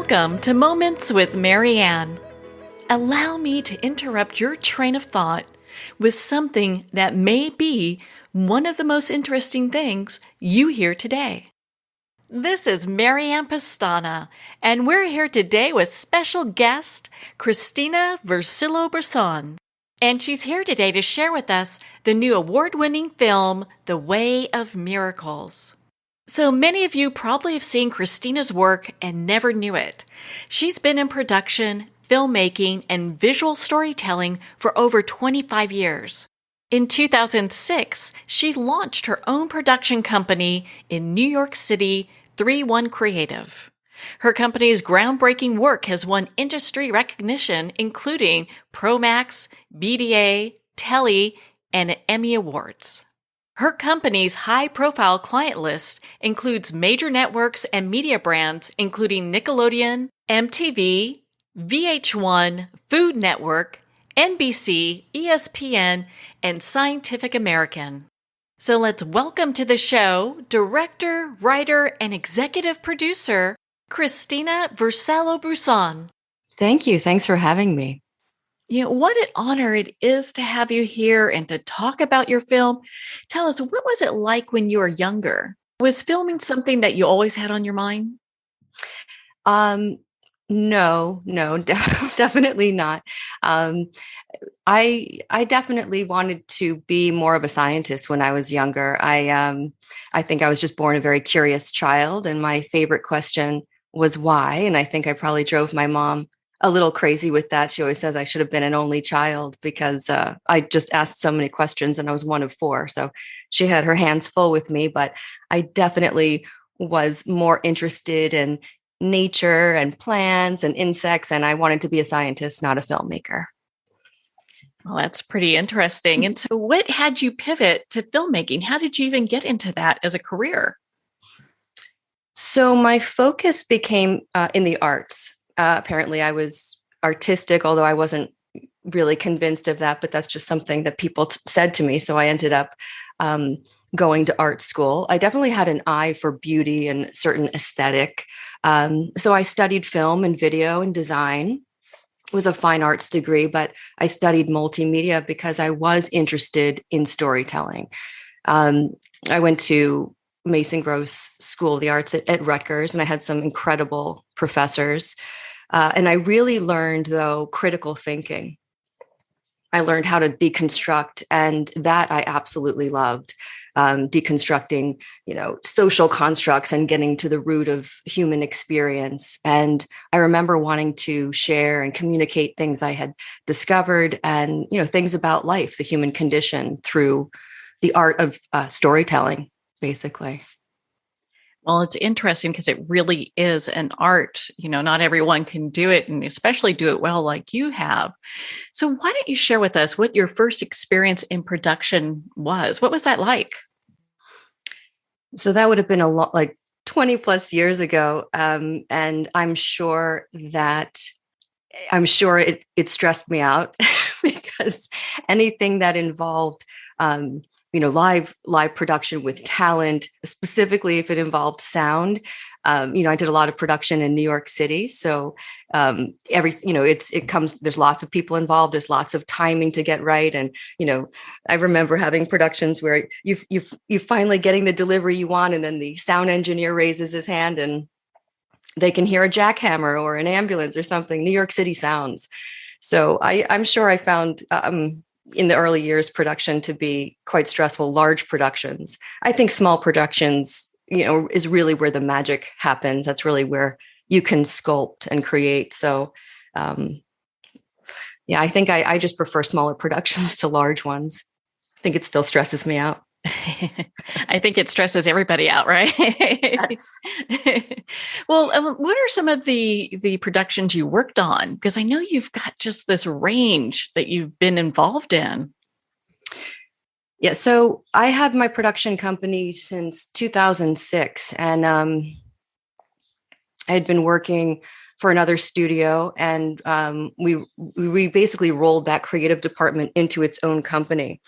Welcome to Moments with Marianne. Allow me to interrupt your train of thought with something that may be one of the most interesting things you hear today. This is Marianne Pastana, and we're here today with special guest Christina Vircillo Bresson. And she's here today to share with us the new award-winning film, The Way of Miracles. So many of you probably have seen Christina's work and never knew it. She's been in production, filmmaking, and visual storytelling for over 25 years. In 2006, she launched her own production company in New York City, 31 Creative. Her company's groundbreaking work has won industry recognition, including Promax, BDA, Telly, and Emmy Awards. Her company's high-profile client list includes major networks and media brands, including Nickelodeon, MTV, VH1, Food Network, NBC, ESPN, and Scientific American. So let's welcome to the show director, writer, and executive producer, Christina Vircillo Bresson. Thank you. Thanks for having me. What an honor it is to have you here and to talk about your film. Tell us, what was it like when you were younger? Was filming something that you always had on your mind? No, definitely not. I definitely wanted to be more of a scientist when I was younger. I think I was just born a very curious child, and my favorite question was why. And I think I probably drove my mom a little crazy with that. She always says I should have been an only child because I just asked so many questions and I was one of four. So she had her hands full with me, but I definitely was more interested in nature and plants and insects. And I wanted to be a scientist, not a filmmaker. Well, that's pretty interesting. And so what had you pivot to filmmaking? How did you even get into that as a career? So my focus became in the arts. Apparently, I was artistic, although I wasn't really convinced of that, but that's just something that people said to me. So I ended up going to art school. I definitely had an eye for beauty and certain aesthetic. So I studied film and video and design. It was a fine arts degree, but I studied multimedia because I was interested in storytelling. I went to Mason Gross School of the Arts at Rutgers, and I had some incredible professors. And I really learned, though, critical thinking. I learned how to deconstruct, and that I absolutely loved. Deconstructing, social constructs and getting to the root of human experience. And I remember wanting to share and communicate things I had discovered and, things about life, the human condition through the art of storytelling, basically. Well, it's interesting because it really is an art. Not everyone can do it, and especially do it well like you have. So why don't you share with us what your first experience in production was? What was that like? So that would have been a lot, like 20 plus years ago. And I'm sure it stressed me out because anything that involved live production with talent, specifically if it involved sound. I did a lot of production in New York City. So there's lots of people involved. There's lots of timing to get right. And, I remember having productions where you finally getting the delivery you want. And then the sound engineer raises his hand and they can hear a jackhammer or an ambulance or something. New York City sounds. So I'm sure I found, in the early years, production to be quite stressful. Large productions. I think small productions, is really where the magic happens. That's really where you can sculpt and create. So, I think I just prefer smaller productions to large ones. I think it still stresses me out. I think it stresses everybody out, right? Yes. Well, what are some of the productions you worked on? Because I know you've got just this range that you've been involved in. Yeah, so I had my production company since 2006, and I had been working for another studio, and we basically rolled that creative department into its own company.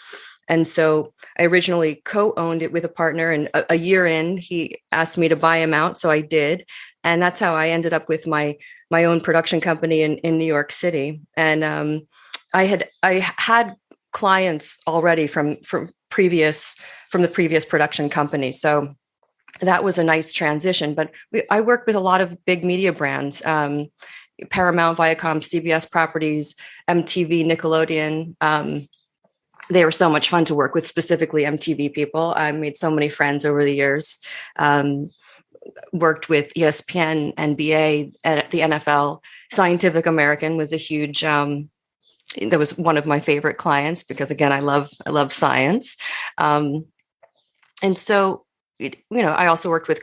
And so I originally co-owned it with a partner, and a year in, he asked me to buy him out. So I did. And that's how I ended up with my own production company in New York City. And I had clients already from the previous production company. So that was a nice transition. But I worked with a lot of big media brands, Paramount, Viacom, CBS Properties, MTV, Nickelodeon. They were so much fun to work with, specifically MTV people. I made so many friends over the years. Worked with ESPN, NBA, at the NFL. Scientific American was a huge. That was one of my favorite clients because, again, I love science, and so I also worked with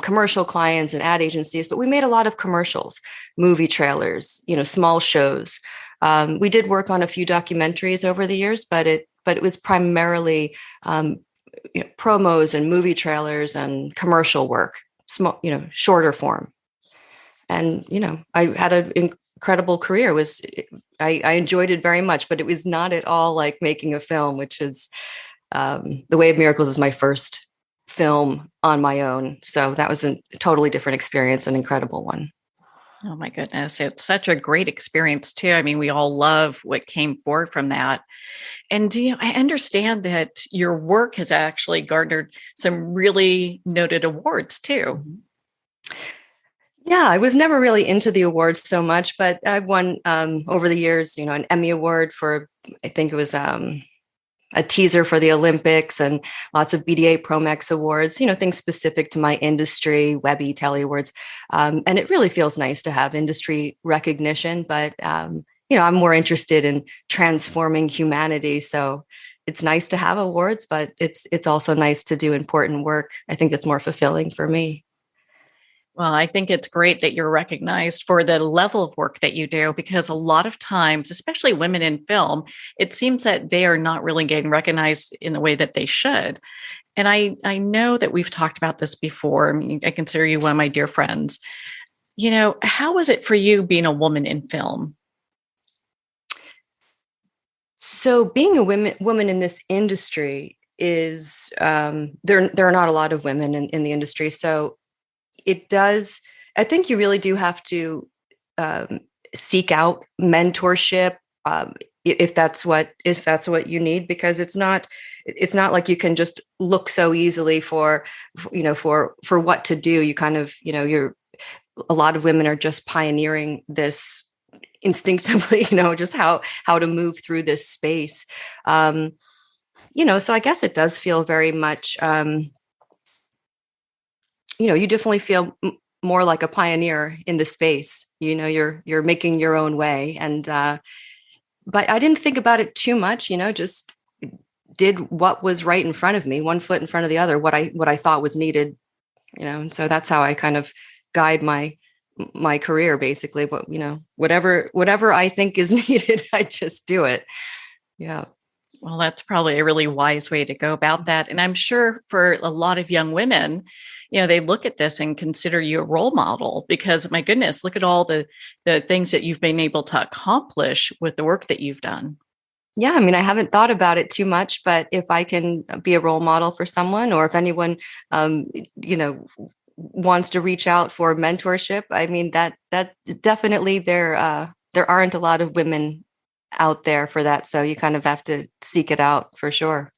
commercial clients and ad agencies, but we made a lot of commercials, movie trailers, small shows. We did work on a few documentaries over the years, but it was primarily promos and movie trailers and commercial work, small, shorter form. And I had an incredible career. I enjoyed it very much, but it was not at all like making a film, which is The Way of Miracles is my first film on my own. So that was a totally different experience, an incredible one. Oh my goodness. It's such a great experience too. I mean, we all love what came forward from that. And I understand that your work has actually garnered some really noted awards too. Yeah, I was never really into the awards so much, but I've won over the years, an Emmy Award for, I think it was a teaser for the Olympics, and lots of BDA Promex awards, things specific to my industry, Webby, Telly Awards. And it really feels nice to have industry recognition, but, I'm more interested in transforming humanity. So it's nice to have awards, but it's also nice to do important work. I think that's more fulfilling for me. Well, I think it's great that you're recognized for the level of work that you do, because a lot of times, especially women in film, it seems that they are not really getting recognized in the way that they should. And I know that we've talked about this before. I mean, I consider you one of my dear friends. How was it for you being a woman in film? So being a woman in this industry is there are not a lot of women in the industry. So it does, I think you really do have to seek out mentorship if that's what you need, because it's not like you can just look so easily for what to do. You kind of, a lot of women are just pioneering this instinctively, just how to move through this space. So I guess it does feel very much, you definitely feel more like a pioneer in the space. You're making your own way. And, but I didn't think about it too much, just did what was right in front of me, one foot in front of the other, what I thought was needed, and so that's how I kind of guide my career, basically. But, whatever I think is needed, I just do it. Yeah. Well, that's probably a really wise way to go about that. And I'm sure for a lot of young women, they look at this and consider you a role model, because my goodness, look at all the things that you've been able to accomplish with the work that you've done. Yeah, I mean, I haven't thought about it too much, but if I can be a role model for someone, or if anyone, wants to reach out for mentorship, I mean, that definitely there aren't a lot of women out there for that. So you kind of have to seek it out for sure.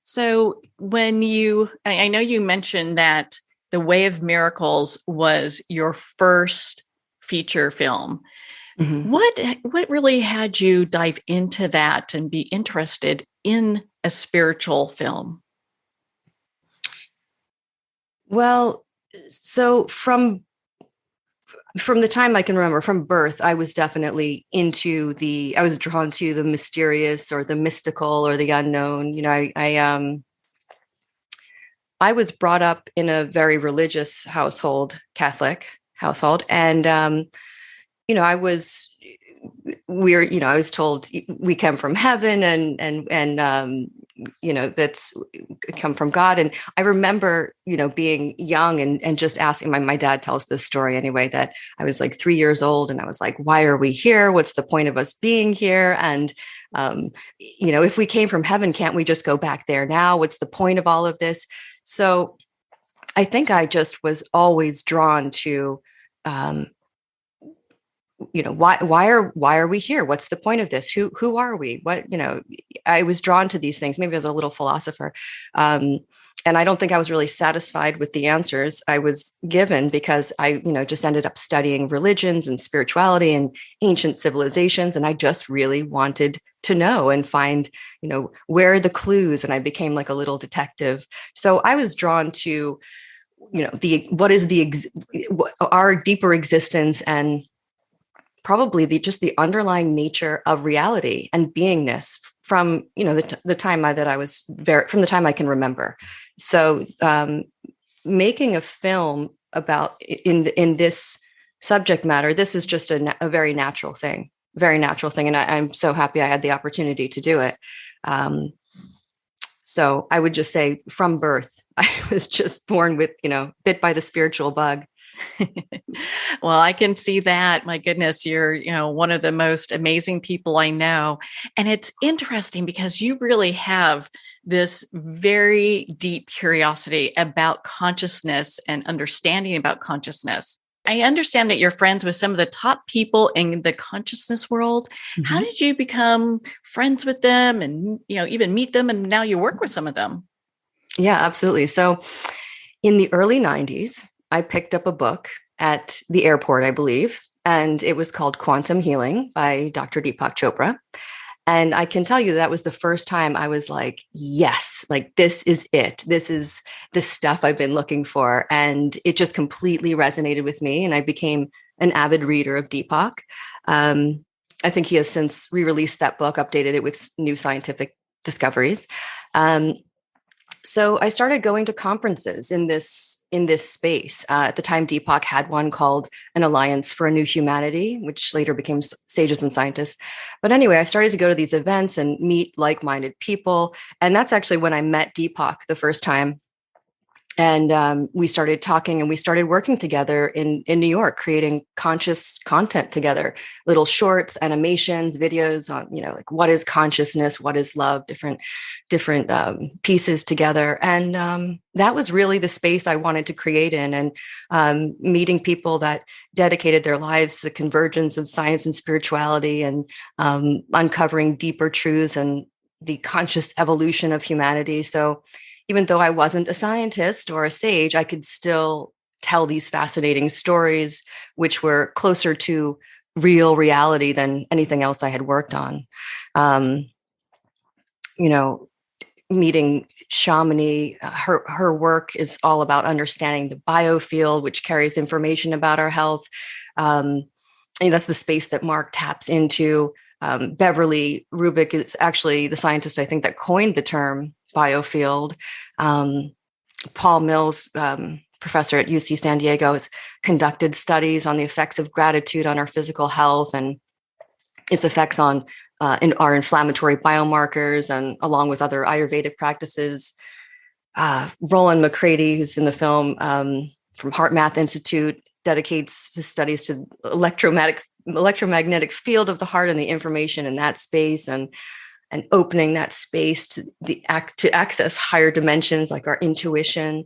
So I know you mentioned that The Way of Miracles was your first feature film. Mm-hmm. What really had you dive into that and be interested in a spiritual film? Well, so from the time I can remember, from birth, I was definitely I was drawn to the mysterious or the mystical or the unknown. I was brought up in a very religious household, Catholic household. And, I was told we come from heaven and that's come from God. And I remember, being young and just asking, my dad tells this story anyway, that I was like 3 years old and I was like, why are we here? What's the point of us being here? And, if we came from heaven, can't we just go back there now? What's the point of all of this? So I think I just was always drawn to, um, why are we here? What's the point of this? Who are we? What, I was drawn to these things. Maybe I was a little philosopher. Um, and I don't think I was really satisfied with the answers I was given, because I, just ended up studying religions and spirituality and ancient civilizations. And I just really wanted to know and find, where are the clues? And I became like a little detective. So I was drawn to, our deeper existence, and probably the underlying nature of reality and beingness from the time that I was from the time I can remember. So making a film about in this subject matter, this is just a very natural thing, and I'm so happy I had the opportunity to do it. So I would just say, from birth, I was just born with, bit by the spiritual bug. Well, I can see that. My goodness, you're, one of the most amazing people I know. And it's interesting because you really have this very deep curiosity about consciousness and understanding about consciousness. I understand that you're friends with some of the top people in the consciousness world. Mm-hmm. How did you become friends with them and, even meet them? And now you work with some of them. Yeah, absolutely. So in the early 90s, I picked up a book at the airport, I believe, and it was called Quantum Healing by Dr. Deepak Chopra. And I can tell you that was the first time I was like, yes, like this is it. This is the stuff I've been looking for. And it just completely resonated with me. And I became an avid reader of Deepak. I think he has since re-released that book, updated it with new scientific discoveries. So I started going to conferences in this space. At the time, Deepak had one called an Alliance for a New Humanity, which later became Sages and Scientists. But anyway, I started to go to these events and meet like-minded people. And that's actually when I met Deepak the first time. And we started talking, and we started working together in New York, creating conscious content together, little shorts, animations, videos on, like what is consciousness, what is love, different pieces together. And that was really the space I wanted to create in, and meeting people that dedicated their lives to the convergence of science and spirituality, and uncovering deeper truths and the conscious evolution of humanity. So even though I wasn't a scientist or a sage, I could still tell these fascinating stories, which were closer to real reality than anything else I had worked on. Meeting Shamini, her work is all about understanding the biofield, which carries information about our health. And that's the space that Mark taps into. Beverly Rubik is actually the scientist, I think, that coined the term biofield. Paul Mills, professor at UC San Diego, has conducted studies on the effects of gratitude on our physical health and its effects on our inflammatory biomarkers, and along with other Ayurvedic practices. Roland McCready, who's in the film, from Heart Math Institute, dedicates his studies to electromagnetic field of the heart and the information in that space, and opening that space to access higher dimensions like our intuition.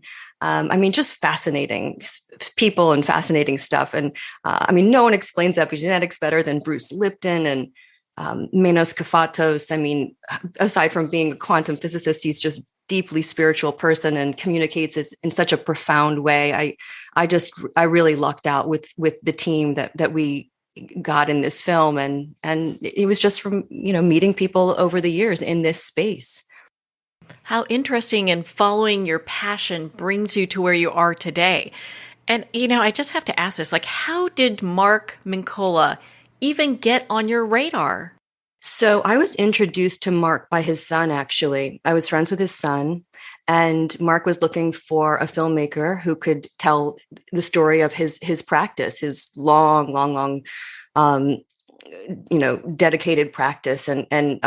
Just fascinating people and fascinating stuff. And no one explains epigenetics better than Bruce Lipton and Menos Kafatos. Aside from being a quantum physicist, he's just deeply spiritual person and communicates in such a profound way. I really lucked out with the team that we got in this film, and it was just from meeting people over the years in this space. How interesting, and following your passion brings you to where you are today. And I just have to ask this, like, how did Mark Mincolla even get on your radar? So I was introduced to Mark by his son, actually. I was friends with his son, and Mark was looking for a filmmaker who could tell the story of his practice, his long, dedicated practice and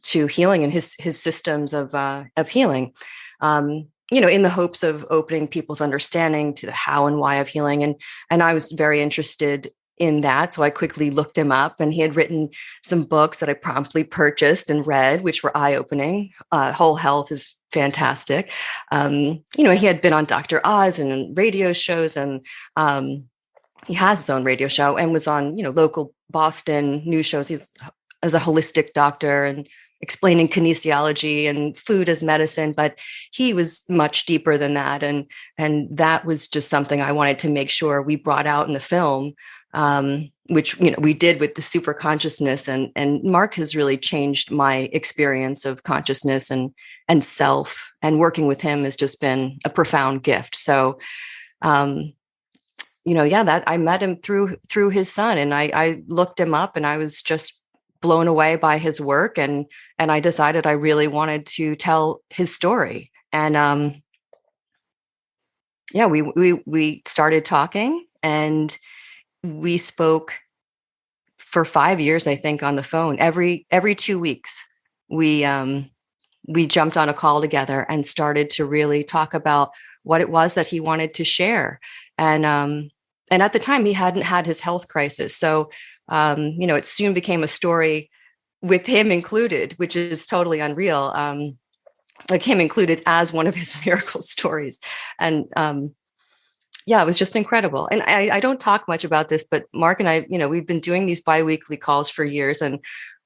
to healing and his systems of healing. In the hopes of opening people's understanding to the how and why of healing. And I was very interested in that. So I quickly looked him up, and he had written some books that I promptly purchased and read, which were eye-opening. Whole Health is fantastic. He had been on Dr. Oz and radio shows, and he has his own radio show and was on, local Boston news shows. He's as a holistic doctor and explaining kinesiology and food as medicine, but he was much deeper than that. And that was just something I wanted to make sure we brought out in the film, which, we did with the super consciousness. And Mark has really changed my experience of consciousness and self, and working with him has just been a profound gift. So, that I met him through his son, and I looked him up, and I was just blown away by his work, and I decided I really wanted to tell his story. And we started talking, and we spoke for 5 years, I think, on the phone. Every 2 weeks, we jumped on a call together and started to really talk about what it was that he wanted to share. And at the time, he hadn't had his health crisis. So, it soon became a story with him included, which is totally unreal. Like him included as one of his miracle stories. And it was just incredible. And I don't talk much about this, but Mark and I, we've been doing these biweekly calls for years, and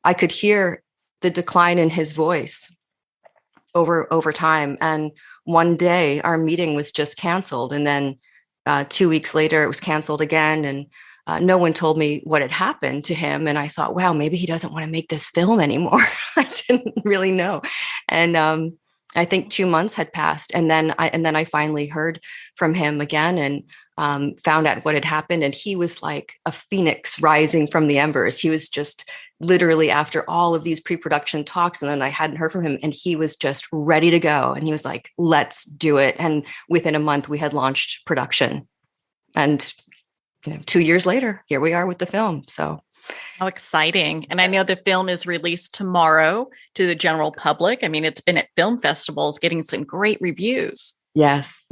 I could hear the decline in his voice over time. And one day our meeting was just canceled. And then 2 weeks later, it was canceled again. And no one told me what had happened to him. And I thought, wow, maybe he doesn't want to make this film anymore. I didn't really know. And I think 2 months had passed. And then I finally heard from him again, and found out what had happened. And he was like a phoenix rising from the embers. He was just literally, after all of these pre-production talks, and then I hadn't heard from him, and he was just ready to go. And he was like, let's do it. And within a month, we had launched production. And 2 years later, here we are with the film. So how exciting. And I know the film is released tomorrow to the general public. I mean, it's been at film festivals getting some great reviews. Yes.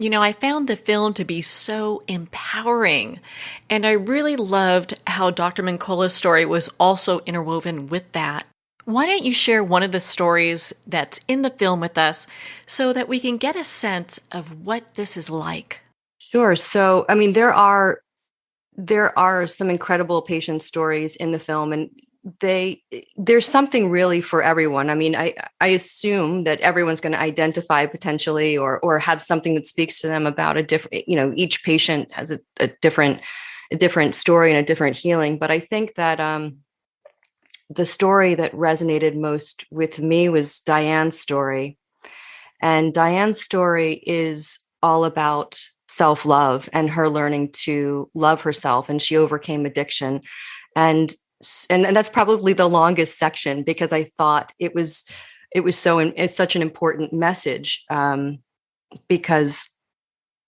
I found the film to be so empowering, and I really loved how Dr. Mancola's story was also interwoven with that. Why don't you share one of the stories that's in the film with us so that we can get a sense of what this is like? Sure. So, I mean, there are some incredible patient stories in the film, and there's something really for everyone. I mean, I assume that everyone's going to identify potentially or have something that speaks to them about a different, each patient has a different story and a different healing. But I think that the story that resonated most with me was Diane's story. And Diane's story is all about self-love and her learning to love herself, and she overcame addiction. And that's probably the longest section, because I thought it's such an important message, because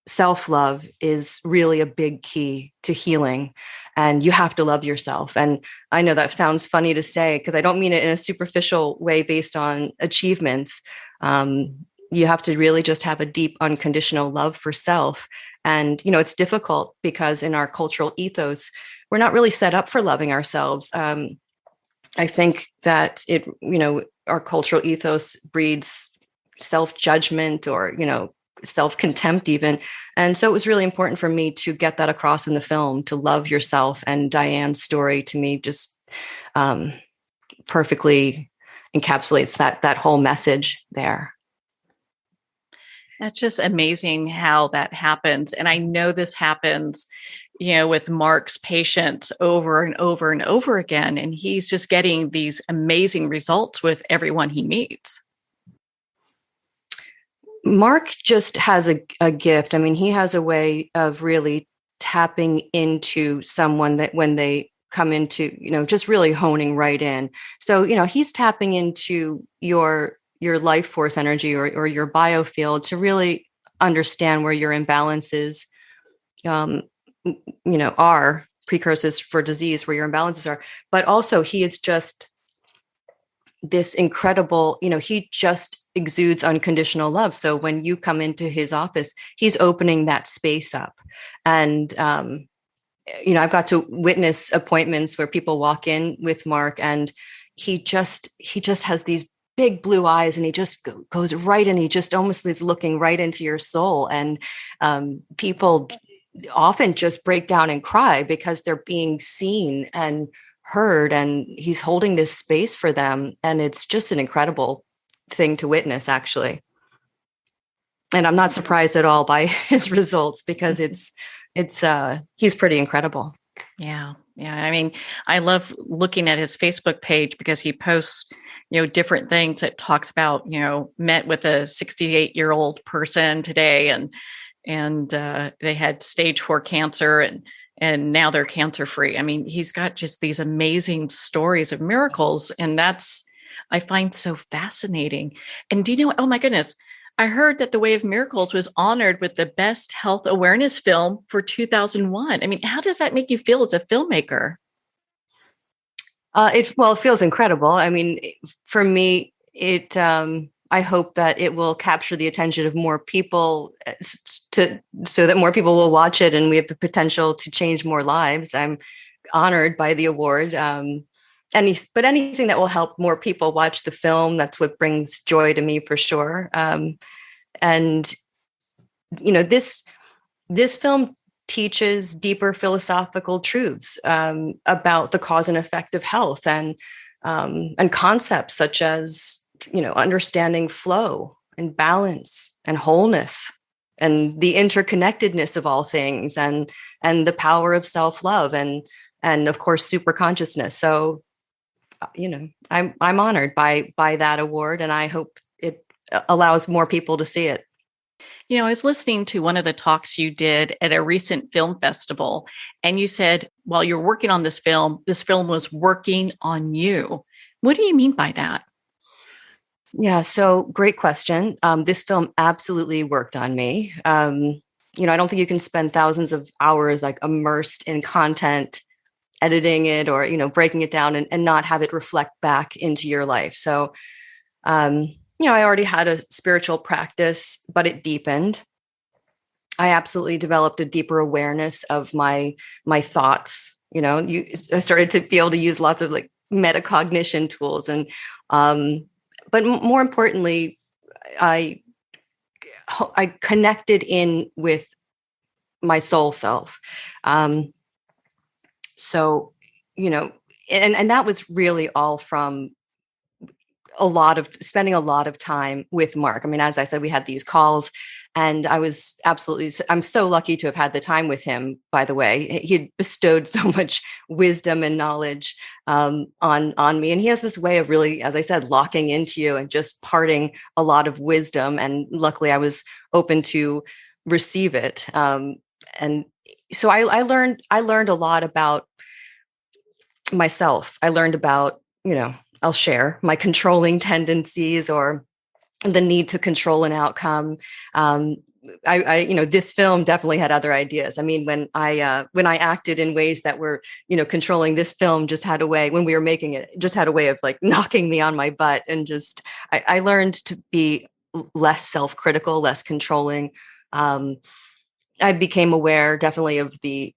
self-love is really a big key to healing, and you have to love yourself. And I know that sounds funny to say, because I don't mean it in a superficial way based on achievements. You have to really just have a deep, unconditional love for self. And, it's difficult because in our cultural ethos, we're not really set up for loving ourselves. I think that our cultural ethos breeds self-judgment or, self-contempt even. And so it was really important for me to get that across in the film, to love yourself. And Diane's story to me just perfectly encapsulates that whole message there. That's just amazing how that happens. And I know this happens, with Mark's patients over and over and over again. And he's just getting these amazing results with everyone he meets. Mark just has a gift. I mean, he has a way of really tapping into someone that when they come into, just really honing right in. So, he's tapping into your life force energy or your biofield to really understand where your imbalances, are precursors for disease, where your imbalances are. But also he is just this incredible, he just exudes unconditional love. So when you come into his office, he's opening that space up. And, I've got to witness appointments where people walk in with Mark, and he just has these big blue eyes, and he just goes right in. He just almost is looking right into your soul. And people often just break down and cry because they're being seen and heard, and he's holding this space for them. And it's just an incredible thing to witness, actually. And I'm not surprised at all by his results, because he's pretty incredible. Yeah. Yeah. I mean, I love looking at his Facebook page because he posts, different things that talks about, met with a 68-year-old person today, and they had stage 4 cancer, and now they're cancer free. I mean, he's got just these amazing stories of miracles, and I find so fascinating. And do you know, oh my goodness, I heard that The Way of Miracles was honored with the best health awareness film for 2001. I mean, how does that make you feel as a filmmaker? It feels incredible. I mean, for me, I hope that it will capture the attention of more people, so that more people will watch it, and we have the potential to change more lives. I'm honored by the award. But anything that will help more people watch the film, that's what brings joy to me, for sure. And this film teaches deeper philosophical truths about the cause and effect of health, and concepts such as understanding flow and balance and wholeness, and the interconnectedness of all things, and the power of self-love, and of course super consciousness. So I'm honored by that award, and I hope it allows more people to see it. I was listening to one of the talks you did at a recent film festival, and you said while you're working on this film was working on you. What do you mean by that? Yeah, so great question. This film absolutely worked on me. I don't think you can spend thousands of hours like immersed in content, editing it, or breaking it down, and not have it reflect back into your life. So I already had a spiritual practice, but it deepened. I absolutely developed a deeper awareness of my thoughts. I started to be able to use lots of like metacognition tools, and but more importantly, I connected in with my soul self. So, and that was really all from spending a lot of time with Mark. I mean, as I said, we had these calls, and I'm so lucky to have had the time with him, by the way. He had bestowed so much wisdom and knowledge on me. And he has this way of really, as I said, locking into you and just parting a lot of wisdom. And luckily I was open to receive it. And so I learned a lot about myself. I learned about, I'll share my controlling tendencies, or the need to control an outcome. This film definitely had other ideas. I mean, when I acted in ways that were, controlling, this film just had a way, when we were making it, just had a way of like knocking me on my butt. And just, I learned to be less self-critical, less controlling. I became aware definitely of the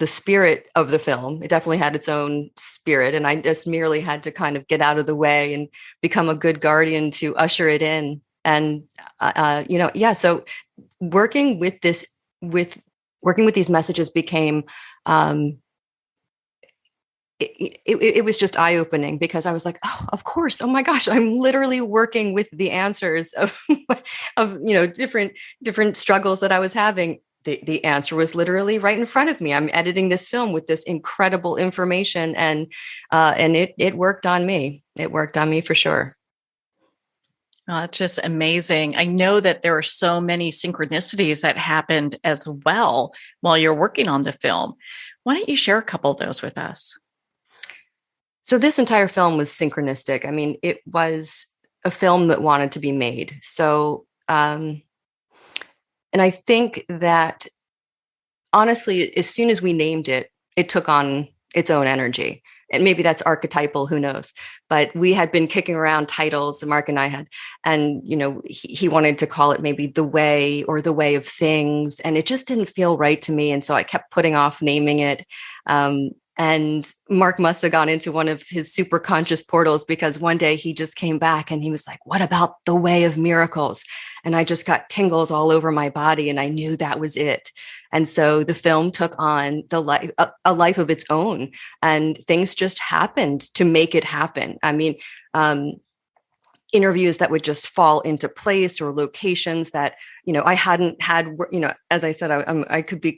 spirit of the film. It definitely had its own spirit, and I just merely had to kind of get out of the way and become a good guardian to usher it in. And so working with these messages became it was just eye-opening, because I was like, oh, of course, oh my gosh, I'm literally working with the answers of different struggles that I was having. The answer was literally right in front of me. I'm editing this film with this incredible information, and it worked on me. It worked on me for sure. It's just amazing. I know that there are so many synchronicities that happened as well while you're working on the film. Why don't you share a couple of those with us? So this entire film was synchronistic. I mean, it was a film that wanted to be made. So, and I think that honestly, as soon as we named it, it took on its own energy. And maybe that's archetypal, who knows? But we had been kicking around titles, Mark and I had, and he wanted to call it maybe The Way, or The Way of Things, and it just didn't feel right to me. And so I kept putting off naming it. And Mark must have gone into one of his super conscious portals, because one day he just came back and he was like, "What about the way of miracles?" And I just got tingles all over my body, and I knew that was it. And so the film took on a life of its own, and things just happened to make it happen. I mean, interviews that would just fall into place, or locations that, I hadn't had, as I said, I could be,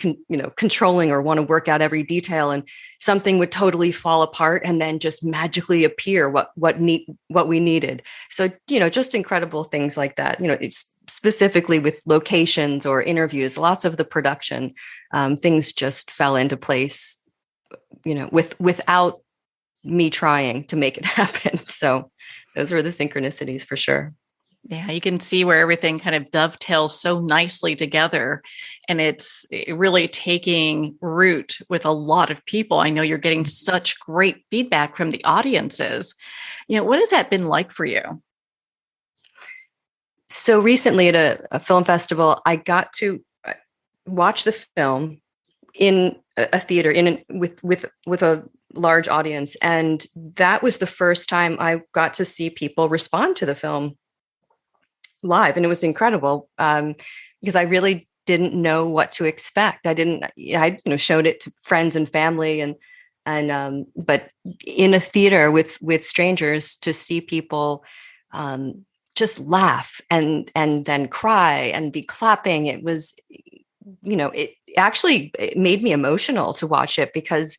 controlling or want to work out every detail, and something would totally fall apart and then just magically appear what we needed. So, just incredible things like that, it's specifically with locations or interviews, lots of the production, things just fell into place, without me trying to make it happen. So those were the synchronicities for sure. Yeah, you can see where everything kind of dovetails so nicely together. And it's really taking root with a lot of people. I know you're getting such great feedback from the audiences. What has that been like for you? So recently at a film festival, I got to watch the film in a theater with a large audience. And that was the first time I got to see people respond to the film live. And it was incredible, because I really didn't know what to expect. I showed it to friends and family, but in a theater with strangers, to see people just laugh and then cry and be clapping. It was, it made me emotional to watch it, because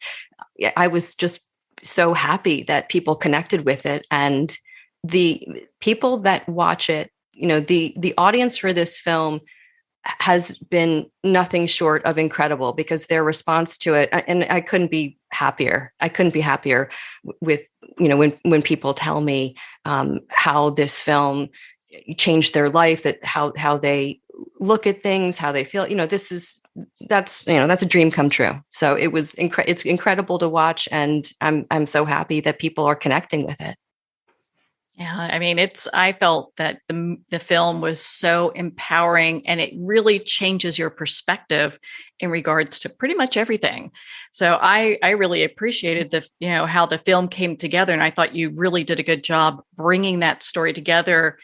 I was just so happy that people connected with it. And the people that watch it, the audience for this film has been nothing short of incredible, because their response to it, and I couldn't be happier. With, when people tell me how this film changed their life, that how they look at things, how they feel, that's a dream come true. So it's incredible to watch, and I'm so happy that people are connecting with it. Yeah, I mean, I felt that the film was so empowering, and it really changes your perspective in regards to pretty much everything. So I really appreciated how the film came together, and I thought you really did a good job bringing that story together.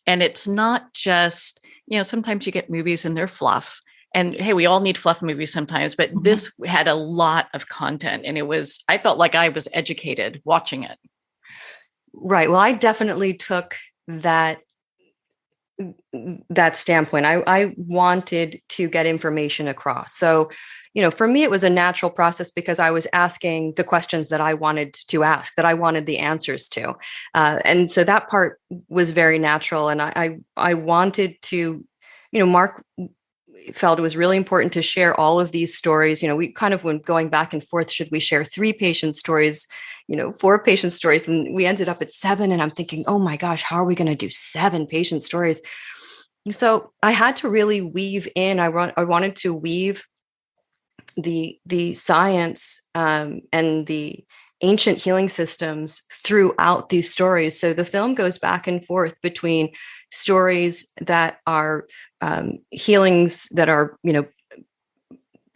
And it's not just, sometimes you get movies and they're fluff. And hey, we all need fluff movies sometimes, but this had a lot of content, and I felt like I was educated watching it. Right. Well, I definitely took that standpoint. I wanted to get information across. So, for me, it was a natural process, because I was asking the questions that I wanted to ask, that I wanted the answers to. And so that part was very natural. And I wanted to, Mark felt it was really important to share all of these stories. We kind of went going back and forth. Should we share 3 patient stories, 4 patient stories? And we ended up at 7. And I'm thinking, oh my gosh, how are we going to do 7 patient stories? So I had to really weave in. I wanted to weave the science and the ancient healing systems throughout these stories. So the film goes back and forth between stories that are healings that are,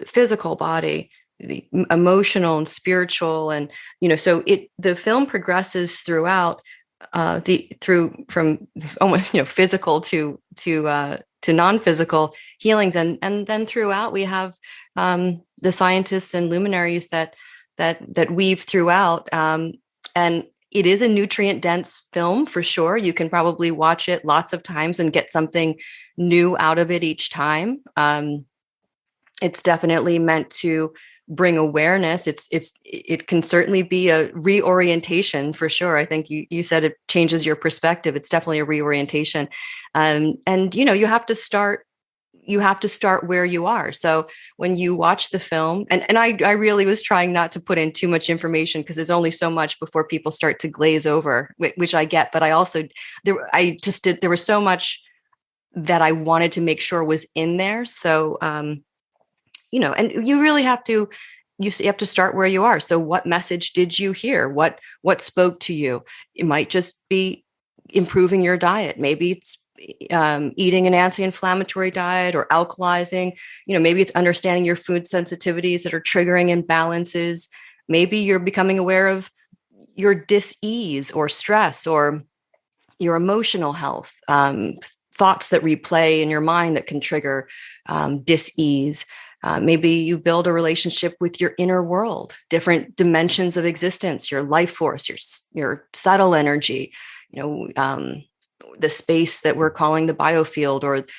physical body, the emotional and spiritual, and so the film progresses throughout from almost physical to non-physical healings, and then throughout we have the scientists and luminaries that weave throughout, and it is a nutrient dense film for sure. You can probably watch it lots of times and get something new out of it each time. It's definitely meant to bring awareness. It can certainly be a reorientation for sure. I think you said it changes your perspective. It's definitely a reorientation. And you have to start where you are. So when you watch the film, and I really was trying not to put in too much information, because there's only so much before people start to glaze over, which I get, but I also, there was so much that I wanted to make sure was in there. So, and you really have to start where you are. So what message did you hear? What spoke to you? It might just be improving your diet. Maybe it's eating an anti-inflammatory diet, or alkalizing. Maybe it's understanding your food sensitivities that are triggering imbalances. maybe you're becoming aware of your dis-ease or stress or your emotional health, thoughts that replay in your mind that can trigger dis-ease. Maybe you build a relationship with your inner world, different dimensions of existence, your life force, your subtle energy, the space that we're calling the biofield,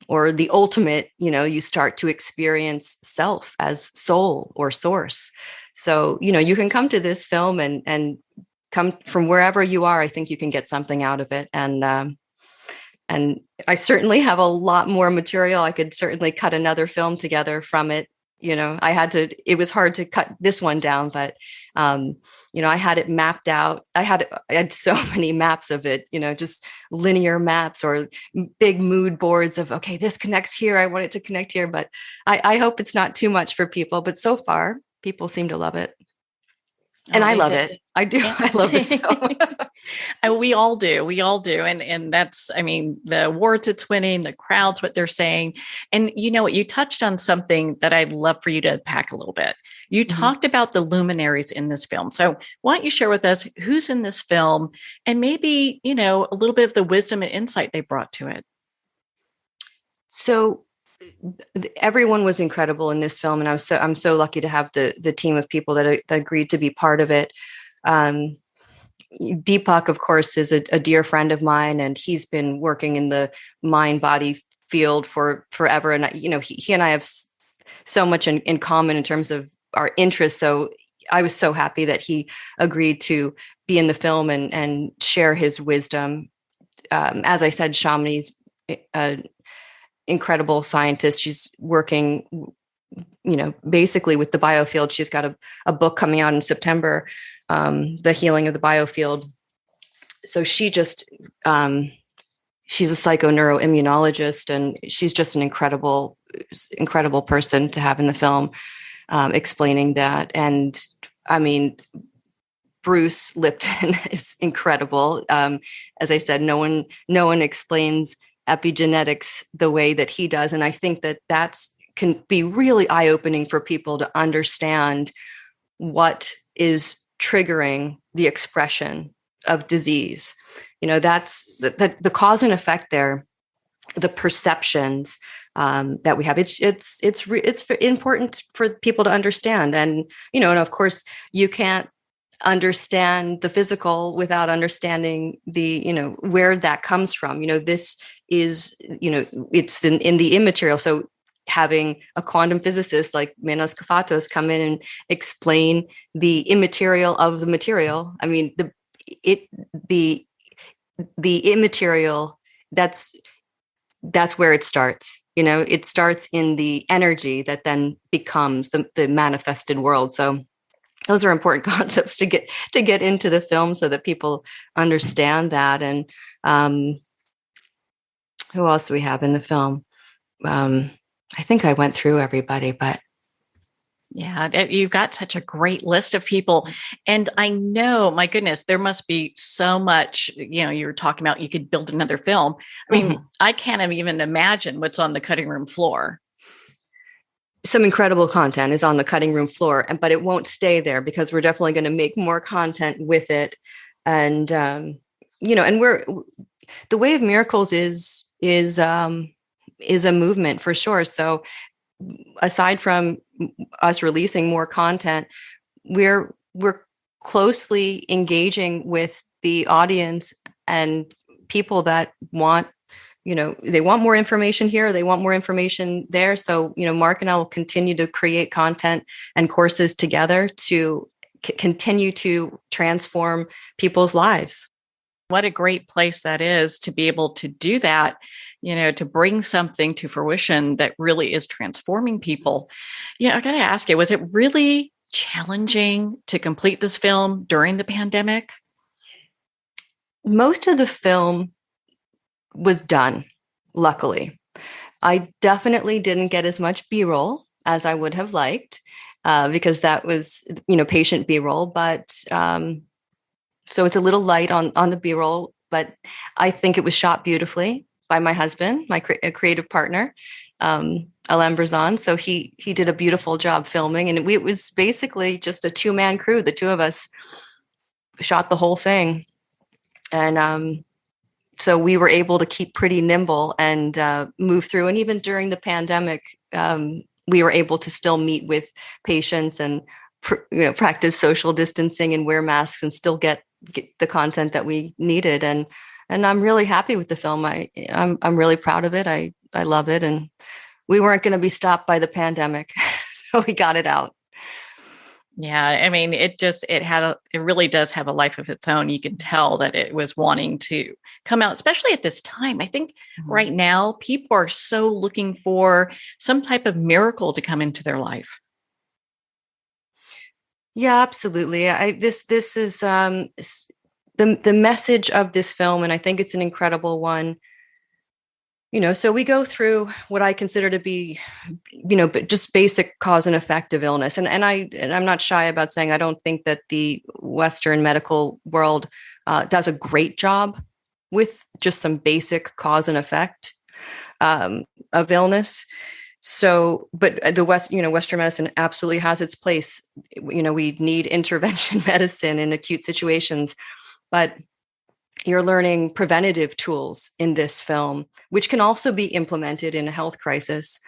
or the ultimate, you start to experience self as soul or source. So, you can come to this film and come from wherever you are. I think you can get something out of it. And I certainly have a lot more material. I could certainly cut another film together from it. It was hard to cut this one down, but, I had it mapped out. I had so many maps of it, just linear maps or big mood boards of, okay, this connects here. I want it to connect here, but I hope it's not too much for people. But so far, people seem to love it. And I love it. I do. Yeah. I love this film. We all do. We all do. And that's, the awards it's winning, the crowds, what they're saying. And you know what? You touched on something that I'd love for you to unpack a little bit. You talked about the luminaries in this film. So why don't you share with us who's in this film and maybe, a little bit of the wisdom and insight they brought to it? So everyone was incredible in this film, and I'm so lucky to have the team of people that agreed to be part of it. Deepak, of course, is a dear friend of mine, and he's been working in the mind-body field for forever. And he and I have so much in common in terms of our interests. So I was so happy that he agreed to be in the film and share his wisdom. As I said, Shamini's incredible scientist. She's working, basically with the biofield. She's got a book coming out in September, The Healing of the Biofield. So she's a psychoneuroimmunologist, and she's just an incredible person to have in the film, explaining that. And Bruce Lipton is incredible. As I said, no one explains epigenetics the way that he does. And I think that can be really eye-opening for people to understand what is triggering the expression of disease. That's the cause and effect there, the perceptions that we have. It's important for people to understand. And, and of course you can't understand the physical without understanding the, where that comes from. This is, it's in the immaterial. So having a quantum physicist like Menos Kafatos come in and explain the immaterial of the material. The immaterial, that's where it starts. It starts in the energy that then becomes the manifested world. So those are important concepts to get into the film so that people understand that. And who else do we have in the film? I think I went through everybody, but yeah, you've got such a great list of people. And I know, my goodness, there must be so much, you were talking about you could build another film. I can't even imagine what's on the cutting room floor. Some incredible content is on the cutting room floor, but it won't stay there because we're definitely going to make more content with it. And, and the Way of Miracles is a movement for sure. So aside from us releasing more content, we're closely engaging with the audience and people that want, they want more information here, they want more information there. So, Mark and I will continue to create content and courses together to continue to transform people's lives. What a great place that is to be able to do that, to bring something to fruition that really is transforming people. Yeah, I got to ask you, was it really challenging to complete this film during the pandemic? Most of the film was done, luckily. I definitely didn't get as much B-roll as I would have liked, because that was, patient B-roll, but so it's a little light on the B-roll, but I think it was shot beautifully. by my husband, my creative partner, Alain Bresson. So he did a beautiful job filming, and it was basically just a 2-man crew. The two of us shot the whole thing, and so we were able to keep pretty nimble and move through. And even during the pandemic, we were able to still meet with patients and practice social distancing and wear masks and still get the content that we needed. And I'm really happy with the film. I'm really proud of it. I love it, and we weren't going to be stopped by the pandemic, so we got it out. Yeah, I mean, it really does have a life of its own. You can tell that it was wanting to come out, especially at this time. I think right now people are so looking for some type of miracle to come into their life. Yeah, absolutely. This is the message of this film, and I think it's an incredible one. So we go through what I consider to be, but just basic cause and effect of illness. And I'm not shy about saying I don't think that the Western medical world does a great job with just some basic cause and effect of illness. So, but the Western medicine absolutely has its place. We need intervention medicine in acute situations, but you're learning preventative tools in this film, which can also be implemented in a health crisis.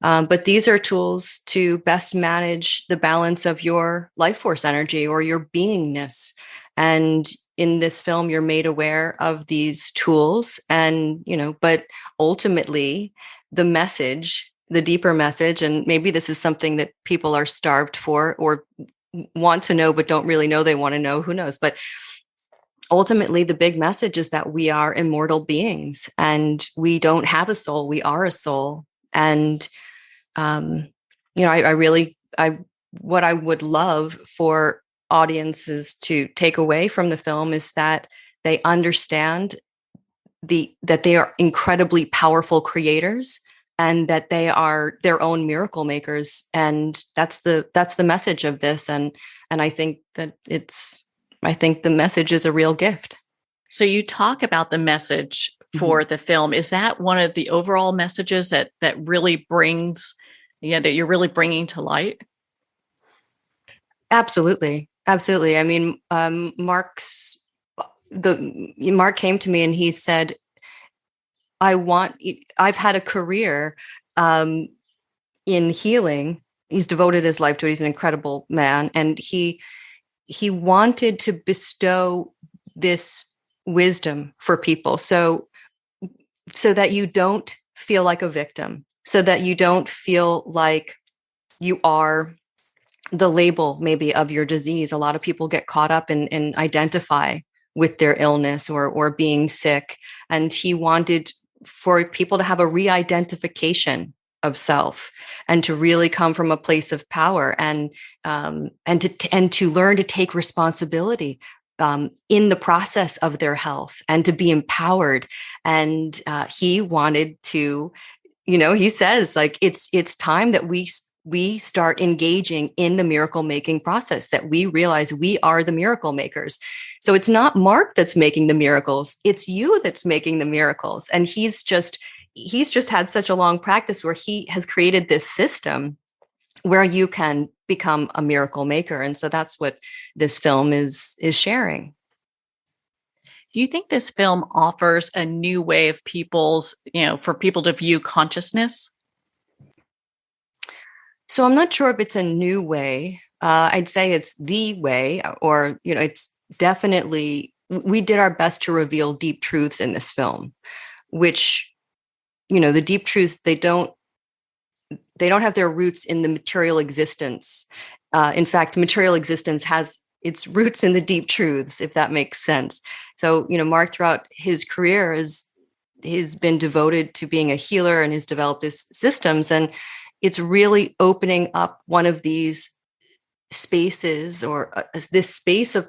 But these are tools to best manage the balance of your life force energy or your beingness. And in this film, you're made aware of these tools. And, but ultimately, the message, the deeper message, and maybe this is something that people are starved for or want to know, but don't really know they want to know, who knows? But ultimately, the big message is that we are immortal beings and we don't have a soul. We are a soul. And, what I would love for audiences to take away from the film is that they understand that they are incredibly powerful creators and that they are their own miracle makers. And that's the message of this. And I think that I think the message is a real gift. So you talk about the message for the film. Is that one of the overall messages that really brings, that you're really bringing to light? Absolutely. Absolutely. I mean, Mark came to me and he said, I've had a career in healing. He's devoted his life to it. He's an incredible man. And he wanted to bestow this wisdom for people so that you don't feel like a victim, so that you don't feel like you are the label maybe of your disease. A lot of people get caught up and identify with their illness or being sick. And he wanted for people to have a re-identification of self and to really come from a place of power and to learn to take responsibility in the process of their health and to be empowered. And he wanted to, he says, like, it's time that we start engaging in the miracle making process, that we realize we are the miracle makers. So it's not Mark that's making the miracles, it's you that's making the miracles. And he's just had such a long practice where he has created this system where you can become a miracle maker. And so that's what this film is sharing. Do you think this film offers a new way of for people to view consciousness? So I'm not sure if it's a new way. I'd say it's the way, or, it's definitely, we did our best to reveal deep truths in this film, which, the deep truths, they don't have their roots in the material existence. In fact, material existence has its roots in the deep truths, if that makes sense. So, Mark throughout his career he's been devoted to being a healer and has developed his systems. And it's really opening up one of these spaces or this space of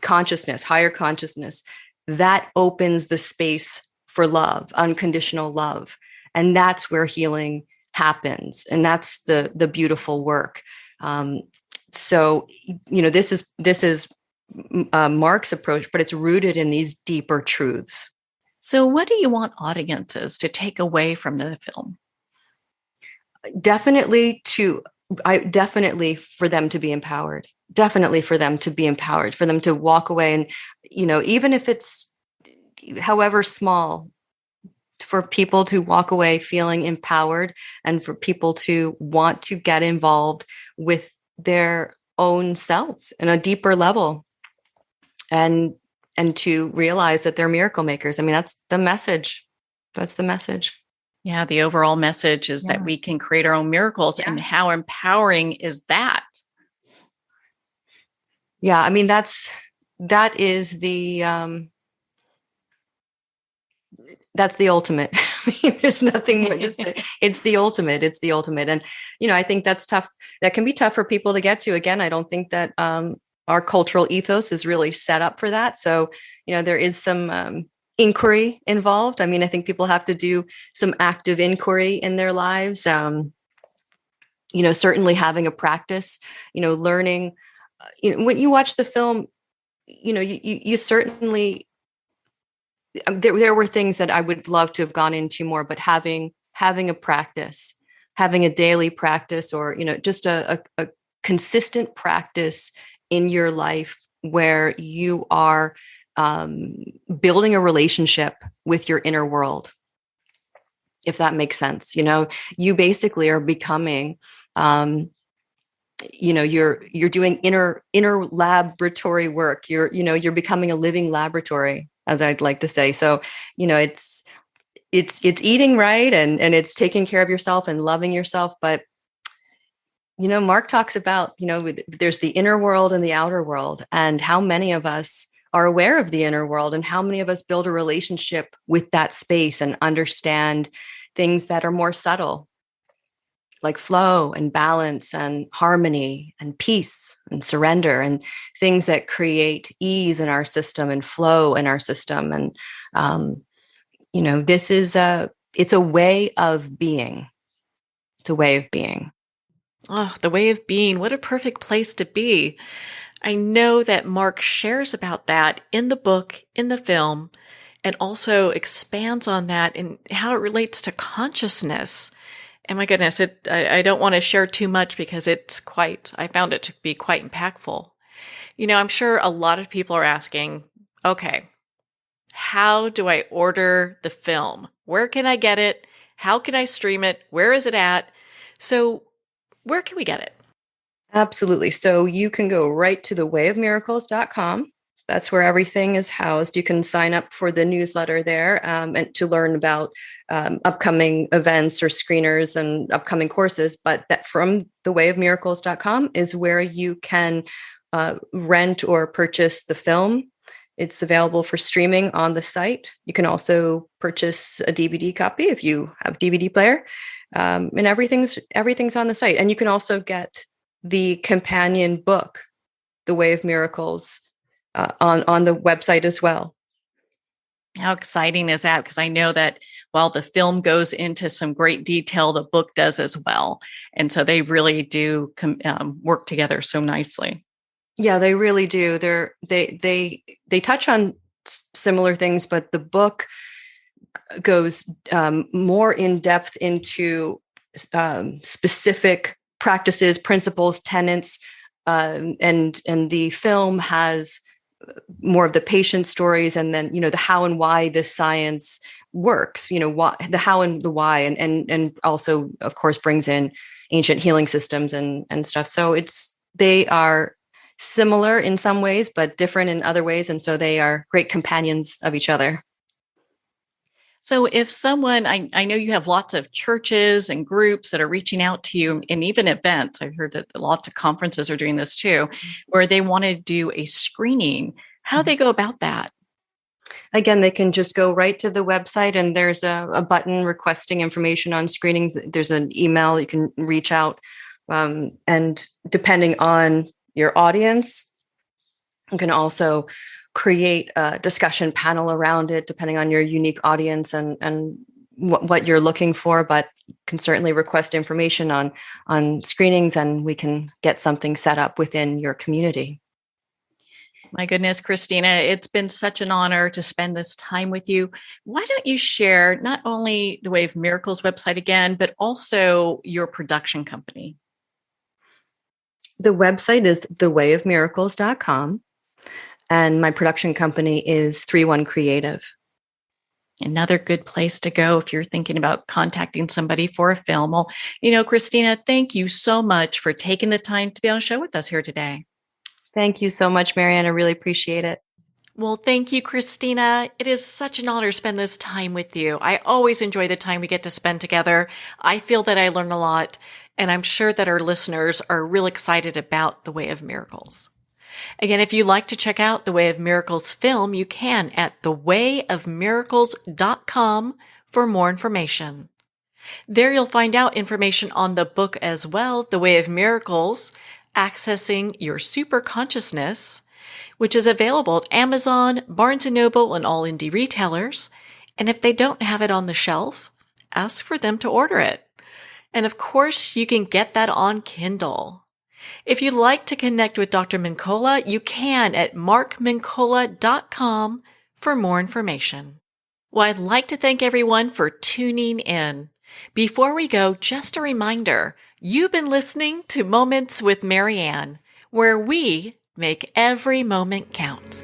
consciousness, higher consciousness, that opens the space for love, unconditional love. And that's where healing happens. And that's the beautiful work. So, this is Mark's approach, but it's rooted in these deeper truths. So, what do you want audiences to take away from the film? Definitely definitely for them to be empowered. Definitely for them to be empowered, for them to walk away and, even if it's however small, for people to walk away feeling empowered and for people to want to get involved with their own selves in a deeper level and to realize that they're miracle makers. I mean, that's the message. That's the message. Yeah, the overall message is that we can create our own miracles. And how empowering is that? Yeah, I mean, that is that's the ultimate. I mean, there's nothing more to say. It's the ultimate. It's the ultimate. And, I think that's tough. That can be tough for people to get to. Again, I don't think that our cultural ethos is really set up for that. So, there is some inquiry involved. I mean, I think people have to do some active inquiry in their lives. Certainly having a practice, learning, when you watch the film, you certainly, there were things that I would love to have gone into more, but having a practice, having a daily practice, or just a consistent practice in your life where you are building a relationship with your inner world, if that makes sense. You basically are becoming you're doing inner laboratory work. You're becoming a living laboratory, as I'd like to say. So, it's eating right and it's taking care of yourself and loving yourself. But, Mark talks about, there's the inner world and the outer world, and how many of us are aware of the inner world and how many of us build a relationship with that space and understand things that are more subtle, like flow and balance and harmony and peace and surrender, and things that create ease in our system and flow in our system. And, this is it's a way of being. It's a way of being. Oh, the way of being. What a perfect place to be. I know that Mark shares about that in the book, in the film, and also expands on that and how it relates to consciousness. And my goodness, I don't want to share too much because I found it to be quite impactful. I'm sure a lot of people are asking, okay, how do I order the film? Where can I get it? How can I stream it? Where is it at? So where can we get it? Absolutely. So you can go right to thewayofmiracles.com. That's where everything is housed. You can sign up for the newsletter there and to learn about upcoming events or screeners and upcoming courses. But that from thewayofmiracles.com is where you can rent or purchase the film. It's available for streaming on the site. You can also purchase a DVD copy if you have a DVD player, and everything's on the site. And you can also get the companion book, The Way of Miracles, on the website as well. How exciting is that? Because I know that while the film goes into some great detail, the book does as well. And so they really do work together so nicely. Yeah, they really do. They touch on similar things, but the book goes more in depth into specific practices, principles, tenets, and the film has more of the patient stories, and then the how and why this science works. The how and the why, and also of course brings in ancient healing systems and stuff. So they are similar in some ways, but different in other ways, and so they are great companions of each other. So if someone, I know you have lots of churches and groups that are reaching out to you, and even events, I've heard that lots of conferences are doing this too, where they want to do a screening. How do they go about that? Again, they can just go right to the website, and there's a button requesting information on screenings. There's an email you can reach out, and depending on your audience, you can also create a discussion panel around it, depending on your unique audience and what you're looking for. But you can certainly request information on screenings, and we can get something set up within your community. My goodness, Christina, it's been such an honor to spend this time with you. Why don't you share not only the Way of Miracles website again, but also your production company? The website is thewayofmiracles.com, and my production company is 31 Creative. Another good place to go if you're thinking about contacting somebody for a film. Well, Christina, thank you so much for taking the time to be on the show with us here today. Thank you so much, Marianne. I really appreciate it. Well, thank you, Christina. It is such an honor to spend this time with you. I always enjoy the time we get to spend together. I feel that I learn a lot, and I'm sure that our listeners are real excited about the Way of Miracles. Again, if you'd like to check out the Way of Miracles film, you can at thewayofmiracles.com for more information. There you'll find out information on the book as well, The Way of Miracles, Accessing Your Super Consciousness, which is available at Amazon, Barnes & Noble, and all indie retailers. And if they don't have it on the shelf, ask for them to order it. And of course, you can get that on Kindle. If you'd like to connect with Dr. Mincolla, you can at markmincolla.com for more information. Well, I'd like to thank everyone for tuning in. Before we go, just a reminder, you've been listening to Moments with Marianne, where we make every moment count.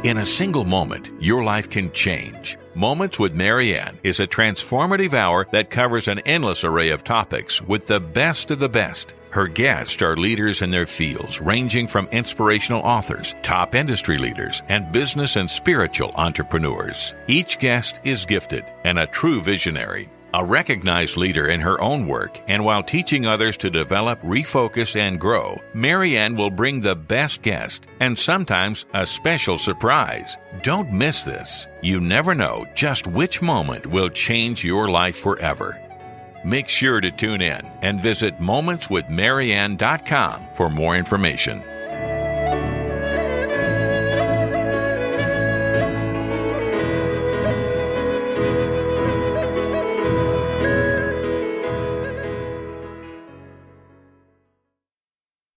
In a single moment, your life can change. Moments with Marianne is a transformative hour that covers an endless array of topics with the best of the best. Her guests are leaders in their fields, ranging from inspirational authors, top industry leaders, and business and spiritual entrepreneurs. Each guest is gifted and a true visionary, a recognized leader in her own work, and while teaching others to develop, refocus, and grow, Marianne will bring the best guest and sometimes a special surprise. Don't miss this. You never know just which moment will change your life forever. Make sure to tune in and visit momentswithmarianne.com for more information.